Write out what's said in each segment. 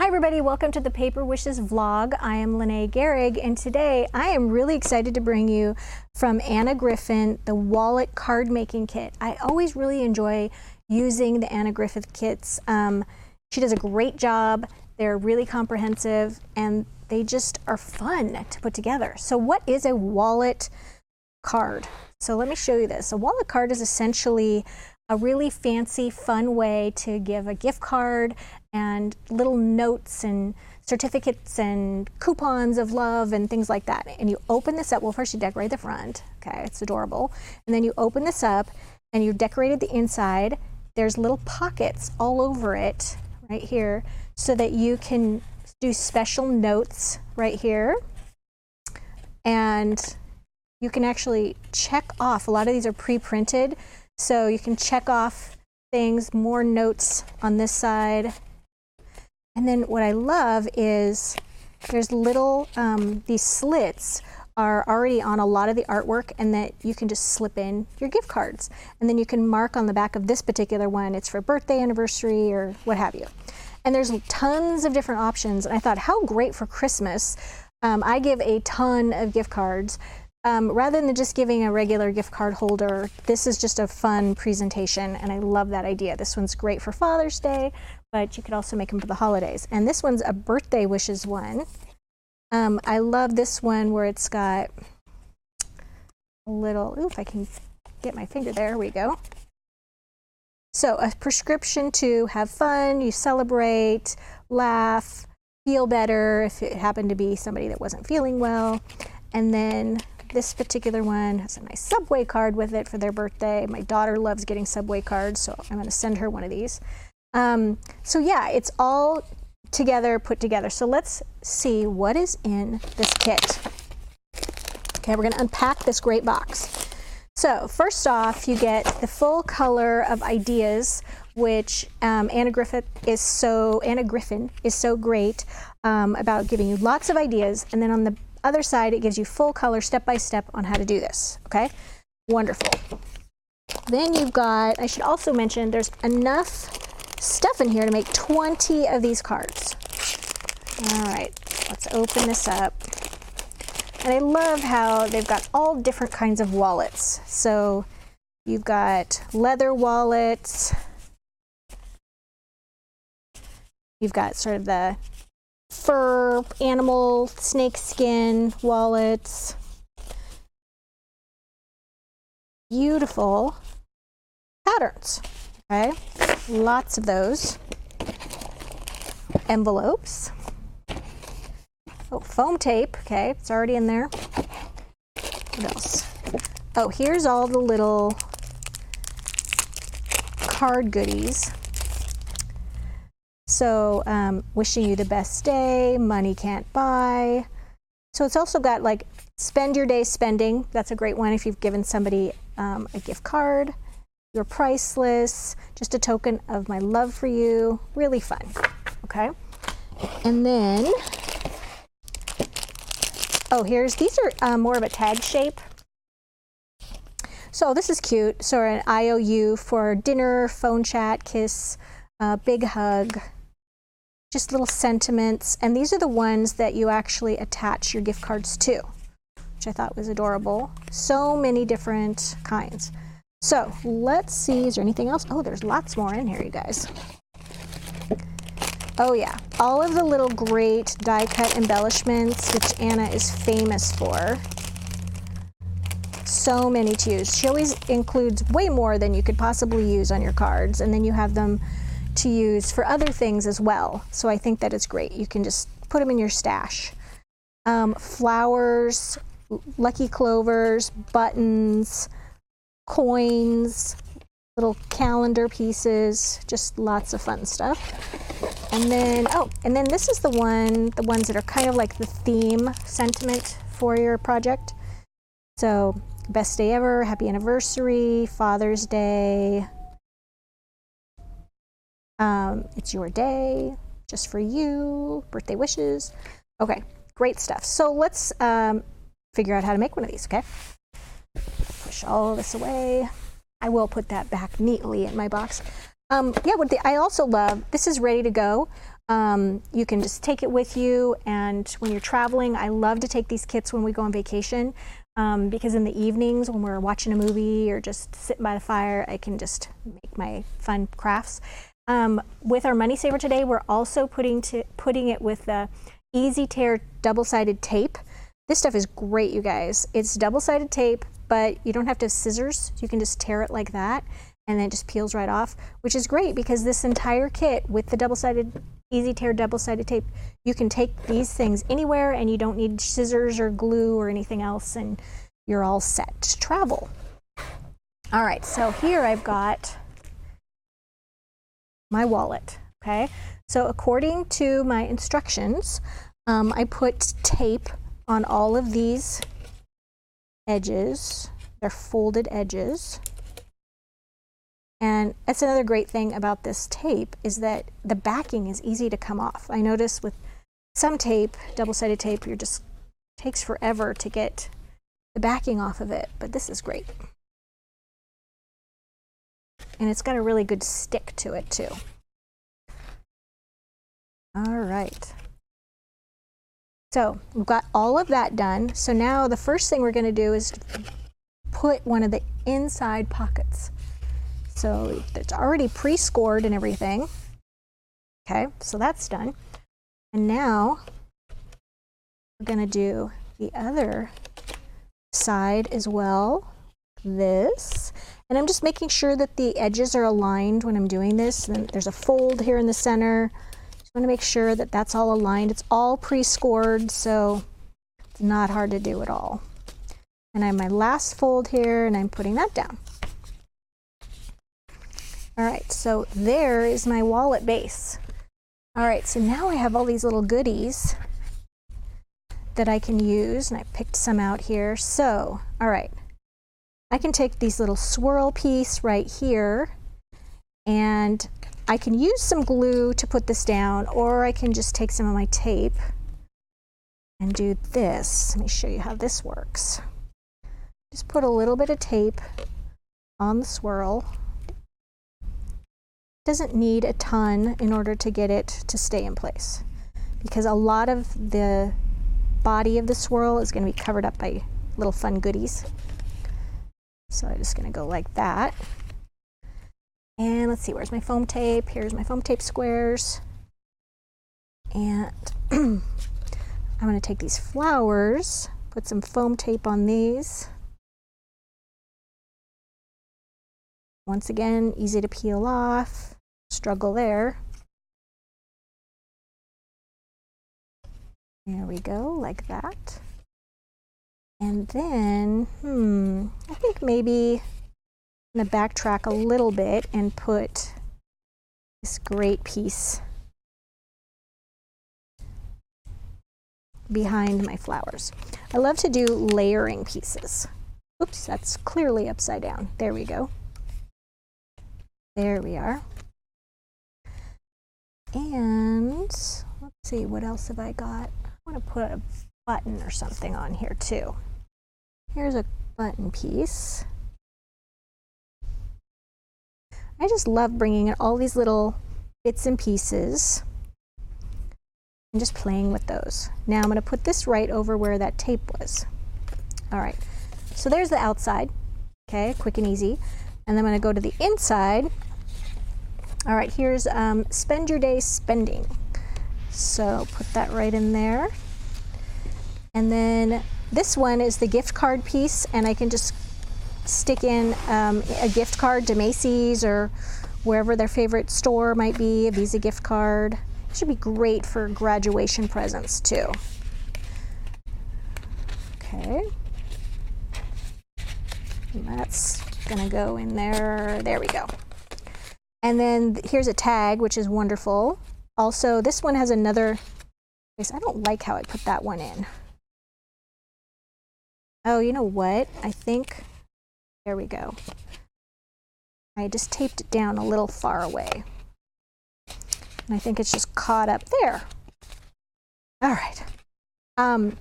Hi everybody, welcome to the Paper Wishes vlog. I am Lene Gehrig, and today I am really excited to bring you from Anna Griffin the wallet card making kit. I always really enjoy using the Anna Griffin kits. She does a great job. They're really comprehensive and they just are fun to put together. So what is a wallet card? So let me show you this. A wallet card is essentially a really fancy, fun way to give a gift card and little notes and certificates and coupons of love and things like that. And you open this up. Well, first you decorate the front. Okay, it's adorable. And then you open this up and you decorated the inside. There's little pockets all over it right here so that you can do special notes right here. And you can actually check off. A lot of these are pre-printed. So you can check off things, more notes on this side. And then what I love is there's little, these slits are already on a lot of the artwork, and that you can just slip in your gift cards. And then you can mark on the back of this particular one, it's for birthday, anniversary, or what have you. And there's tons of different options. And I thought, how great for Christmas. I give a ton of gift cards. Rather than just giving a regular gift card holder, this is just a fun presentation, and I love that idea. This one's great for Father's Day, but you could also make them for the holidays. And this one's a birthday wishes one. I love this one where it's got a little, ooh, if I can get my finger, there we go. So a prescription to have fun, you celebrate, laugh, feel better if it happened to be somebody that wasn't feeling well. And then this particular one has a nice Subway card with it for their birthday. My daughter loves getting Subway cards, so I'm going to send her one of these. So yeah, it's all together, put together. So let's see what is in this kit. Okay, we're going to unpack this great box. So first off, you get the full color of ideas, which Anna Griffin is so great about giving you lots of ideas. And then on the other side, it gives you full color step-by-step on how to do this. Okay, wonderful. Then you've got, I should also mention, there's enough stuff in here to make 20 of these cards. All right, let's open this up. And I love how they've got all different kinds of wallets. So you've got leather wallets. You've got sort of the fur, animal, snake skin wallets. Beautiful patterns, okay? Lots of those. Envelopes. Oh, foam tape, okay, it's already in there. What else? Oh, here's all the little card goodies. So wishing you the best day, money can't buy. So it's also got like spend your day spending. That's a great one if you've given somebody a gift card. You're priceless, just a token of my love for you. Really fun, okay? And then, oh, these are more of a tag shape. So this is cute. So an IOU for dinner, phone chat, kiss, big hug. Just little sentiments, and these are the ones that you actually attach your gift cards to, which I thought was adorable. So many different kinds. So let's see, is there anything else? Oh, there's lots more in here, you guys. Oh yeah, all of the little great die cut embellishments, which Anna is famous for. So many to use. She always includes way more than you could possibly use on your cards, and then you have them to use for other things as well. So I think that it's great. You can just put them in your stash. Flowers, lucky clovers, buttons, coins, little calendar pieces, just lots of fun stuff. And then, oh, and then this is the ones that are kind of like the theme sentiment for your project. So best day ever, happy anniversary, Father's Day, it's your day, just for you, birthday wishes. Okay, great stuff. So let's figure out how to make one of these, okay? Push all this away. I will put that back neatly in my box. Yeah, I also love, this is ready to go. You can just take it with you, and when you're traveling, I love to take these kits when we go on vacation, because in the evenings when we're watching a movie or just sitting by the fire, I can just make my fun crafts. With our money saver today, we're also putting it with the Easy Tear double-sided tape. This stuff is great, you guys. It's double-sided tape, but you don't have to have scissors. You can just tear it like that, and then it just peels right off, which is great because this entire kit with the double-sided Easy Tear double-sided tape, you can take these things anywhere and you don't need scissors or glue or anything else, and you're all set to travel. All right, so here I've got my wallet, okay? So according to my instructions, I put tape on all of these edges. They're folded edges. And that's another great thing about this tape is that the backing is easy to come off. I notice with some tape, double-sided tape, it just takes forever to get the backing off of it, but this is great. And it's got a really good stick to it too. All right. So we've got all of that done. So now the first thing we're going to do is put one of the inside pockets. So it's already pre-scored and everything. Okay, so that's done. And now we're going to do the other side as well. This. And I'm just making sure that the edges are aligned when I'm doing this. And there's a fold here in the center. Just want to make sure that that's all aligned. It's all pre-scored, so it's not hard to do at all. And I have my last fold here, and I'm putting that down. All right, so there is my wallet base. All right, so now I have all these little goodies that I can use, and I picked some out here. So, all right, I can take these little swirl piece right here, and I can use some glue to put this down, or I can just take some of my tape and do this. Let me show you how this works. Just put a little bit of tape on the swirl. Doesn't need a ton in order to get it to stay in place, because a lot of the body of the swirl is going to be covered up by little fun goodies. So I'm just going to go like that. And let's see, where's my foam tape? Here's my foam tape squares. And I'm going to take these flowers, put some foam tape on these. Once again, easy to peel off. Struggle there. There we go, like that. And then, I think maybe I'm going to backtrack a little bit and put this great piece behind my flowers. I love to do layering pieces. Oops, that's clearly upside down. There we go. There we are. And let's see, what else have I got? I want to put a button or something on here too. Here's a button piece. I just love bringing in all these little bits and pieces and just playing with those. Now I'm going to put this right over where that tape was. All right, so there's the outside. Okay, quick and easy. And then I'm going to go to the inside. All right, here's spend your day spending. So put that right in there. And then this one is the gift card piece, and I can just stick in a gift card to Macy's or wherever their favorite store might be, a Visa gift card. It should be great for graduation presents too. Okay. And that's gonna go in there. There we go. And then here's a tag, which is wonderful. Also, this one has another, I don't like how I put that one in. Oh, you know what? I think, there we go. I just taped it down a little far away. And I think it's just caught up there. All right.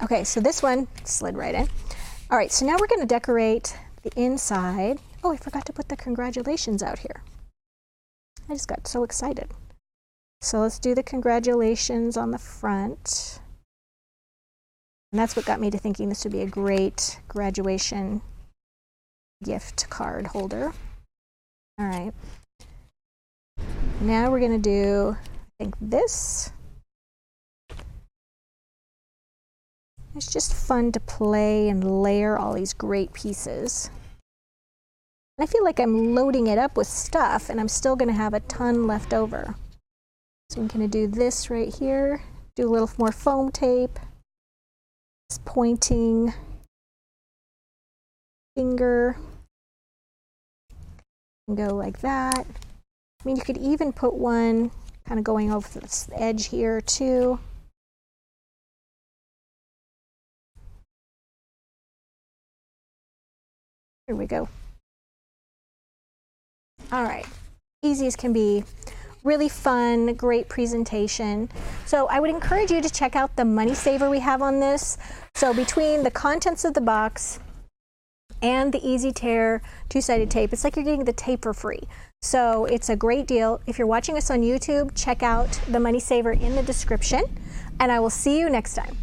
Okay, so this one slid right in. All right, so now we're gonna decorate the inside. Oh, I forgot to put the congratulations out here. I just got so excited. So let's do the congratulations on the front. And that's what got me to thinking this would be a great graduation gift card holder. All right. Now we're going to do, I think, this. It's just fun to play and layer all these great pieces. And I feel like I'm loading it up with stuff and I'm still going to have a ton left over. So I'm going to do this right here, do a little more foam tape, this pointing finger, and go like that. I mean, you could even put one kind of going over this edge here too. Here we go. All right, easy as can be. Really fun, great presentation. So I would encourage you to check out the money saver we have on this. So between the contents of the box and the Easy Tear two-sided tape, it's like you're getting the tape for free. So it's a great deal. If you're watching us on YouTube, check out the money saver in the description, and I will see you next time.